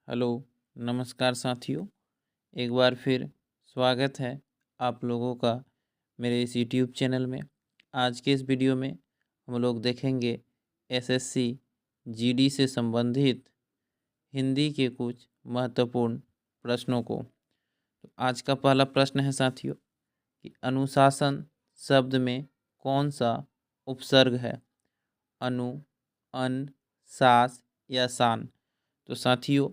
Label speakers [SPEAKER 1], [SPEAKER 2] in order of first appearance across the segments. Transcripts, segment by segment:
[SPEAKER 1] Hello, नमस्कार साथियों। एक बार फिर स्वागत है आप लोगों का मेरे इस यूट्यूब चैनल में। आज के इस वीडियो में हम लोग देखेंगे एसएससी जीडी से संबंधित हिंदी के कुछ महत्वपूर्ण प्रश्नों को। तो आज का पहला प्रश्न है साथियों कि अनुशासन शब्द में कौन सा उपसर्ग है? अनु, अन, सास या सान? तो साथियों,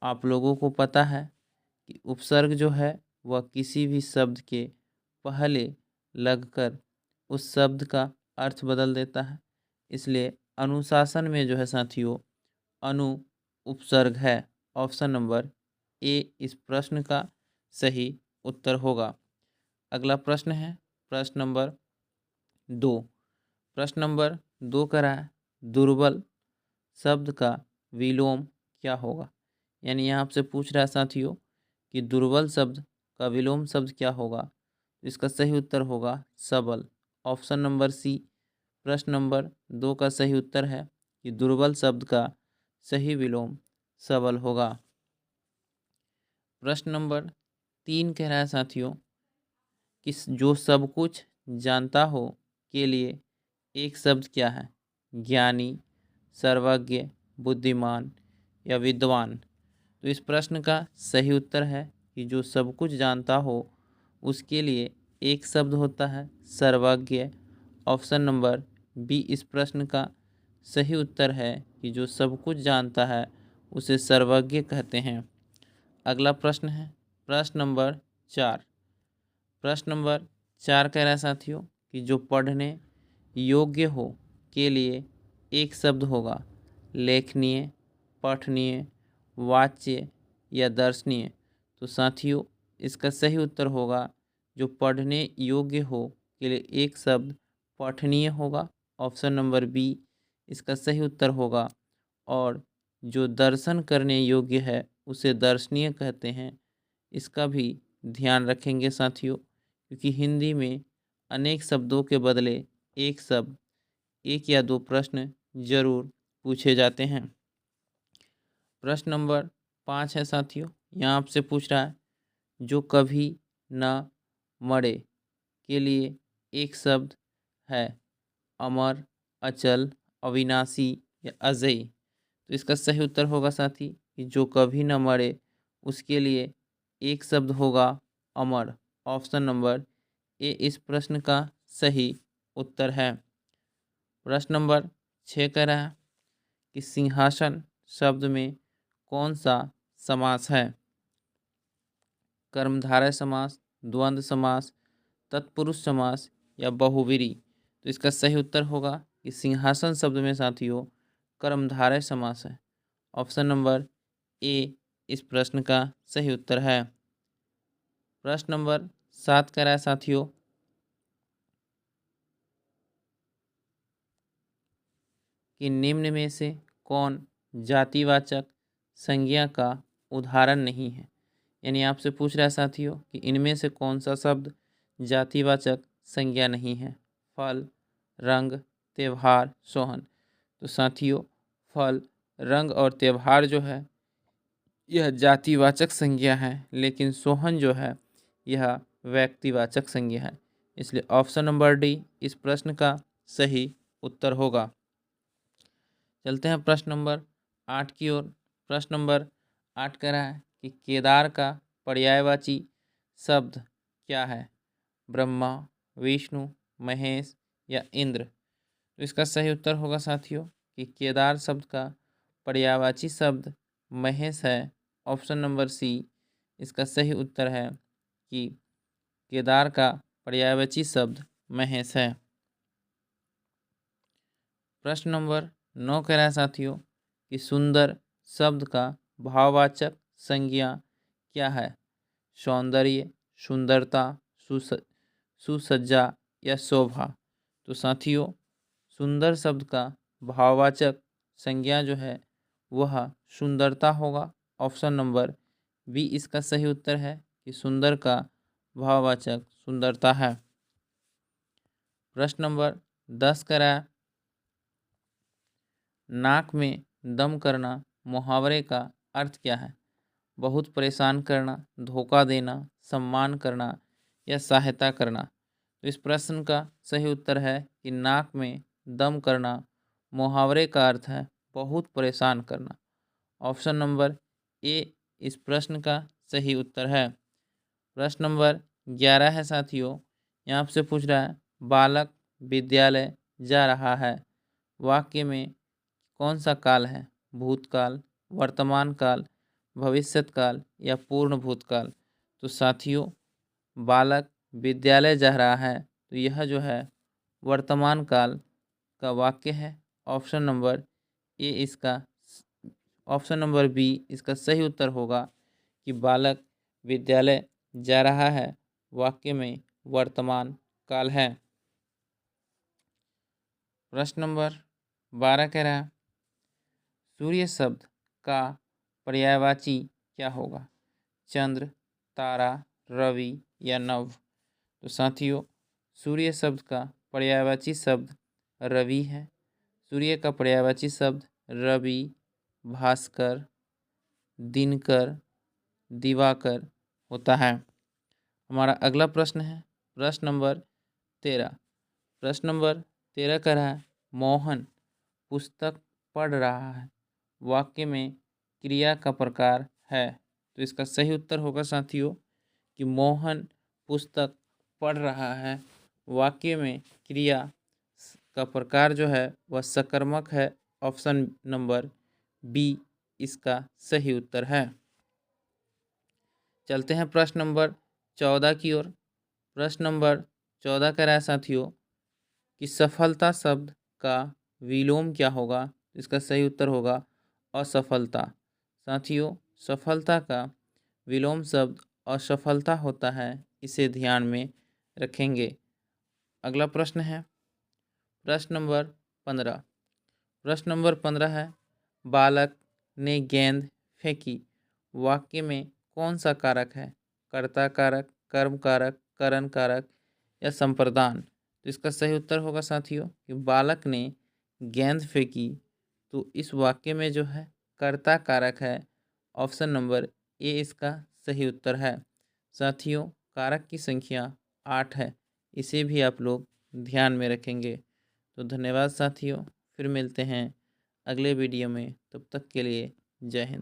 [SPEAKER 1] आप लोगों को पता है कि उपसर्ग जो है वह किसी भी शब्द के पहले लगकर उस शब्द का अर्थ बदल देता है। इसलिए अनुशासन में जो है साथियों अनु उपसर्ग है। ऑप्शन नंबर ए इस प्रश्न का सही उत्तर होगा। अगला प्रश्न है प्रश्न नंबर 2। प्रश्न नंबर 2 कह रहा है दुर्बल शब्द का विलोम क्या होगा? यानी यहाँ आपसे पूछ रहा है साथियों कि दुर्बल शब्द का विलोम शब्द क्या होगा? इसका सही उत्तर होगा सबल। ऑप्शन नंबर सी प्रश्न नंबर 2 का सही उत्तर है कि दुर्बल शब्द का सही विलोम सबल होगा। प्रश्न नंबर 3 कह रहा है साथियों कि जो सब कुछ जानता हो के लिए एक शब्द क्या है? ज्ञानी, सर्वज्ञ, बुद्धिमान या विद्वान? तो इस प्रश्न का सही उत्तर है कि जो सब कुछ जानता हो उसके लिए एक शब्द होता है सर्वज्ञ। ऑप्शन नंबर बी इस प्रश्न का सही उत्तर है कि जो सब कुछ जानता है उसे सर्वज्ञ कहते हैं। अगला प्रश्न है प्रश्न नंबर 4। प्रश्न नंबर 4 कह रहा है साथियों कि जो पढ़ने योग्य हो के लिए एक शब्द होगा लेखनीय, पठनीय, वाच्य या दर्शनीय? तो साथियों इसका सही उत्तर होगा जो पढ़ने योग्य हो के लिए एक शब्द पठनीय होगा। ऑप्शन नंबर बी इसका सही उत्तर होगा। और जो दर्शन करने योग्य है उसे दर्शनीय कहते हैं। इसका भी ध्यान रखेंगे साथियों, क्योंकि हिंदी में अनेक शब्दों के बदले एक शब्द, एक या दो प्रश्न जरूर पूछे जाते हैं। प्रश्न नंबर 5 है साथियों, यहाँ आपसे पूछ रहा है जो कभी न मरे के लिए एक शब्द है अमर, अचल, अविनाशी या अजय? तो इसका सही उत्तर होगा साथी कि जो कभी न मरे उसके लिए एक शब्द होगा अमर। ऑप्शन नंबर ए इस प्रश्न का सही उत्तर है। प्रश्न नंबर 6 कह रहा है कि सिंहासन शब्द में कौन सा समास है? कर्मधारय समास, द्वंद्व समास, तत्पुरुष समास या बहुव्रीहि? तो इसका सही उत्तर होगा कि सिंहासन शब्द में साथियों कर्मधारय समास है। ऑप्शन नंबर ए इस प्रश्न का सही उत्तर है। प्रश्न नंबर 7 कह रहा है साथियों कि निम्न में से कौन जातिवाचक संज्ञा का उदाहरण नहीं है? यानी आपसे पूछ रहा है साथियों कि इनमें से कौन सा शब्द जातिवाचक संज्ञा नहीं है? फल, रंग, त्यौहार, सोहन? तो साथियों फल, रंग और त्यौहार जो है यह जातिवाचक संज्ञा है, लेकिन सोहन जो है यह व्यक्तिवाचक संज्ञा है। इसलिए ऑप्शन नंबर डी इस प्रश्न का सही उत्तर होगा। चलते हैं प्रश्न नंबर 8 की ओर। प्रश्न नंबर 8 कह रहा है कि केदार का पर्यायवाची शब्द क्या है? ब्रह्मा, विष्णु, महेश या इंद्र? तो इसका सही उत्तर होगा साथियों कि केदार शब्द का पर्यायवाची शब्द महेश है। ऑप्शन नंबर सी इसका सही उत्तर है कि केदार का पर्यायवाची शब्द महेश है। प्रश्न नंबर 9 कह रहा है साथियों कि सुंदर शब्द का भाववाचक संज्ञा क्या है? सौंदर्य, सुंदरता, सुसज्जा या शोभा? तो साथियों सुंदर शब्द का भाववाचक संज्ञा जो है वह सुंदरता होगा। ऑप्शन नंबर बी इसका सही उत्तर है कि सुंदर का भाववाचक सुंदरता है। प्रश्न नंबर 10 कह रहा है नाक में दम करना मुहावरे का अर्थ क्या है? बहुत परेशान करना, धोखा देना, सम्मान करना या सहायता करना। तो इस प्रश्न का सही उत्तर है कि नाक में दम करना। मुहावरे का अर्थ है बहुत परेशान करना। ऑप्शन नंबर ए इस प्रश्न का सही उत्तर है। प्रश्न नंबर 11 है साथियों। यहाँ आपसे पूछ रहा है बालक विद्यालय जा रहा है। वाक्य में कौन सा काल है? भूतकाल, वर्तमान काल, भविष्यत काल या पूर्ण भूतकाल। तो साथियों बालक विद्यालय जा रहा है तो यह जो है वर्तमान काल का वाक्य है। ऑप्शन नंबर ए इसका ऑप्शन नंबर बी इसका सही उत्तर होगा कि बालक विद्यालय जा रहा है वाक्य में वर्तमान काल है। प्रश्न नंबर 12 कह रहा है सूर्य शब्द का पर्यायवाची क्या होगा? चंद्र, तारा, रवि या नव। तो साथियों सूर्य शब्द का पर्यायवाची शब्द रवि है। सूर्य का पर्यायवाची शब्द रवि, भास्कर, दिनकर, दिवाकर होता है। हमारा अगला प्रश्न है प्रश्न नंबर 13। प्रश्न नंबर 13 कह रहा है मोहन पुस्तक पढ़ रहा है। वाक्य में क्रिया का प्रकार है। तो इसका सही उत्तर होगा साथियों कि मोहन पुस्तक पढ़ रहा है। वाक्य में क्रिया का प्रकार जो है वह सकर्मक है। ऑप्शन नंबर बी इसका सही उत्तर है। चलते हैं प्रश्न नंबर 14 की ओर। प्रश्न नंबर 14 कह रहा है साथियों कि सफलता शब्द का विलोम क्या होगा? इसका सही उत्तर होगा असफलता। साथियों सफलता का विलोम शब्द असफलता होता है, इसे ध्यान में रखेंगे। अगला प्रश्न है प्रश्न नंबर 15। प्रश्न नंबर 15 है बालक ने गेंद फेंकी। वाक्य में कौन सा कारक है? कर्ता कारक, कर्म कारक, करण कारक या संप्रदान। तो इसका सही उत्तर होगा साथियों कि बालक ने गेंद फेंकी। तो इस वाक्य में जो है कर्ता कारक है। ऑप्शन नंबर ए इसका सही उत्तर है। साथियों कारक की संख्या 8 है, इसे भी आप लोग ध्यान में रखेंगे। तो धन्यवाद साथियों, फिर मिलते हैं अगले वीडियो में। तब तक के लिए जय हिंद।